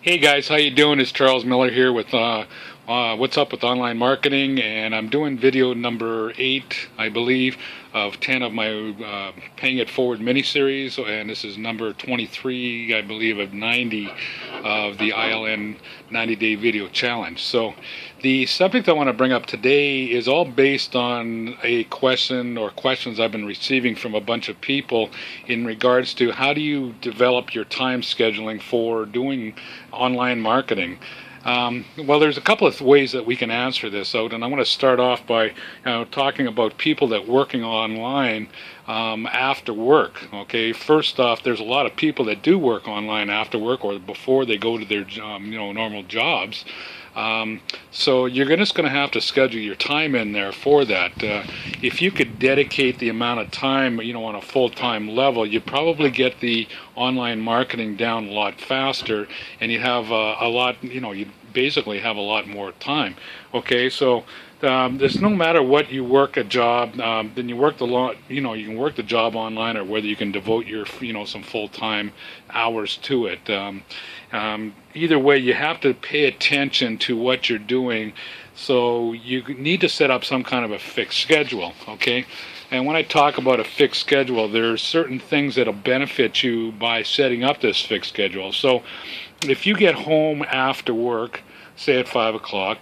Hey guys, how you doing? It's Charles Miller here with What's Up with Online Marketing, and I'm doing video number 8, I believe, of 10 of my Paying It Forward mini-series, and this is number 23, I believe, of 90 of the ILN 90-day video challenge. So the subject I want to bring up today is all based on a question or questions I've been receiving from a bunch of people in regards to how do you develop your time scheduling for doing online marketing. Well, there's a couple of ways that we can answer this out, and I want to start off by talking about people that working online after work. Okay, first off, there's a lot of people that do work online after work or before they go to their normal jobs. So you're just going to have to schedule your time in there for that. If you could dedicate the amount of time, on a full-time level, you'd probably get the online marketing down a lot faster, and you'd have a lot, you'd basically have a lot more time. Okay, so there's no matter what you work a job, then you work you can work the job online, or whether you can devote your, some full-time hours to it. Either way, you have to pay attention to what you're doing, so you need to set up some kind of a fixed schedule, okay? And when I talk about a fixed schedule, there are certain things that'll benefit you by setting up this fixed schedule. So if you get home after work, say at 5 o'clock,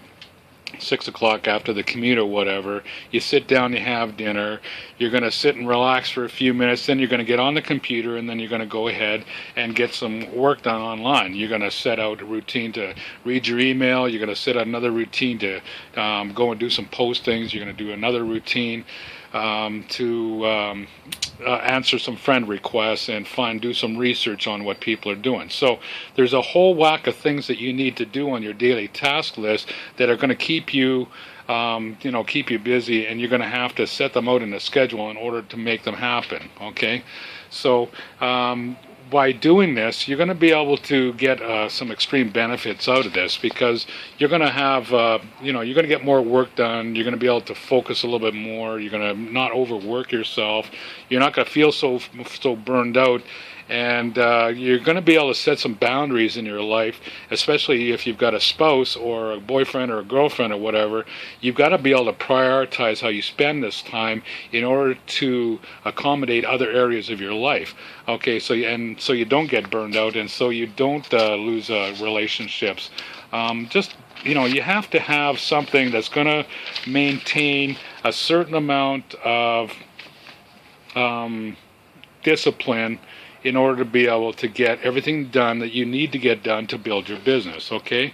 6 o'clock after the commute or whatever, you sit down, you have dinner, you're going to sit and relax for a few minutes, then you're going to get on the computer, and then you're going to go ahead and get some work done online. You're going to set out a routine to read your email, you're going to set out another routine to go and do some postings, you're going to do another routine to answer some friend requests and do some research on what people are doing. So there's a whole whack of things that you need to do on your daily task list that are going to keep you keep you busy, and you're going to have to set them out in a schedule in order to make them happen. Okay, so by doing this, you're going to be able to get some extreme benefits out of this, because you're going to have, you're going to get more work done. You're going to be able to focus a little bit more. You're going to not overwork yourself. You're not going to feel so burned out. And you're going to be able to set some boundaries in your life, especially if you've got a spouse or a boyfriend or a girlfriend or whatever. You've got to be able to prioritize how you spend this time in order to accommodate other areas of your life. Okay, so you don't get burned out, and so you don't lose relationships. You have to have something that's going to maintain a certain amount of discipline in order to be able to get everything done that you need to get done to build your business. Okay,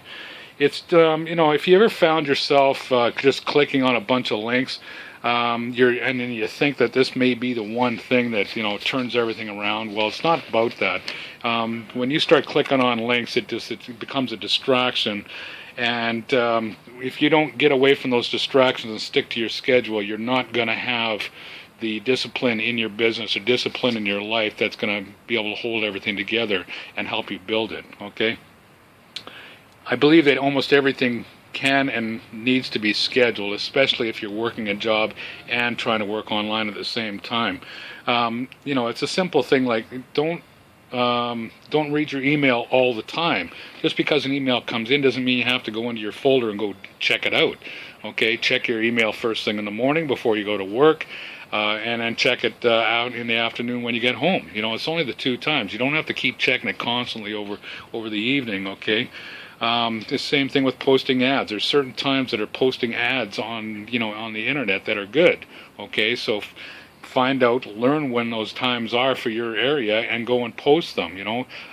it's if you ever found yourself just clicking on a bunch of links, and then you think that this may be the one thing that turns everything around. Well, it's not about that. When you start clicking on links, it becomes a distraction. And if you don't get away from those distractions and stick to your schedule, you're not going to have the discipline in your business or discipline in your life that's going to be able to hold everything together and help you build it. Okay, I believe that almost everything can and needs to be scheduled, especially if you're working a job and trying to work online at the same time. It's a simple thing like don't read your email all the time. Just because an email comes in doesn't mean you have to go into your folder and go check it out. Okay, check your email first thing in the morning before you go to work. And then check it out in the afternoon when you get home. It's only the 2 times. You don't have to keep checking it constantly over the evening, okay? The same thing with posting ads. There's certain times that are posting ads on the internet that are good, okay? So learn when those times are for your area and go and post them.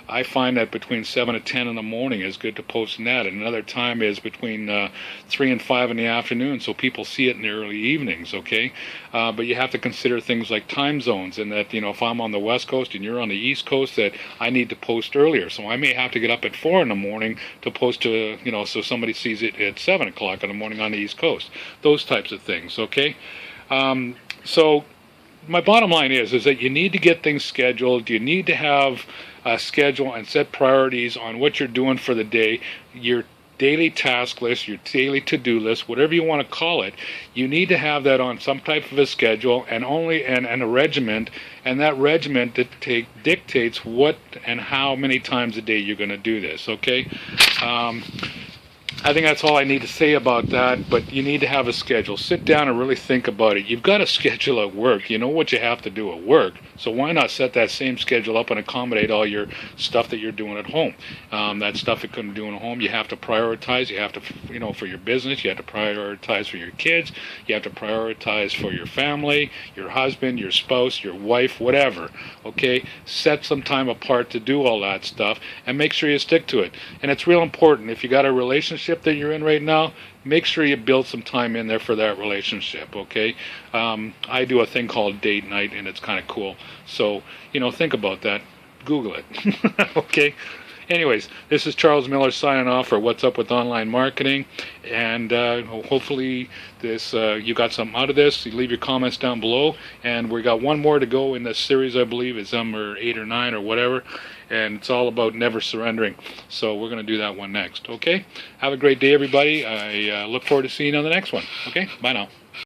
I find that between 7 and 10 in the morning is good to post an ad, and another time is between 3 and 5 in the afternoon, so people see it in the early evenings, okay? But you have to consider things like time zones, and that, if I'm on the West Coast and you're on the East Coast, that I need to post earlier. So I may have to get up at 4 in the morning to post to, so somebody sees it at 7 o'clock in the morning on the East Coast. Those types of things, okay? So my bottom line is that you need to get things scheduled. You need to have a schedule and set priorities on what you're doing for the day. Your daily task list, your daily to-do list, whatever you want to call it, you need to have that on some type of a schedule and a regiment, and that regiment dictates what and how many times a day you're going to do this, okay? I think that's all I need to say about that, but you need to have a schedule. Sit down and really think about it. You've got a schedule at work. You know what you have to do at work, so why not set that same schedule up and accommodate all your stuff that you're doing at home? That stuff you couldn't do at home, you have to prioritize. You have to, for your business, you have to prioritize for your kids. You have to prioritize for your family, your husband, your spouse, your wife, whatever, okay? Set some time apart to do all that stuff and make sure you stick to it. And it's real important. If you got a relationship that you're in right now, make sure you build some time in there for that relationship, okay? I do a thing called date night, and it's kind of cool. So, think about that. Google it, okay? Anyways, this is Charles Miller signing off for What's Up with Online Marketing, and hopefully you got something out of this. You leave your comments down below, and we got one more to go in this series. I believe it's number 8 or 9 or whatever, and it's all about never surrendering. So we're going to do that one next, okay? Have a great day, everybody. I look forward to seeing you on the next one, okay? Bye now.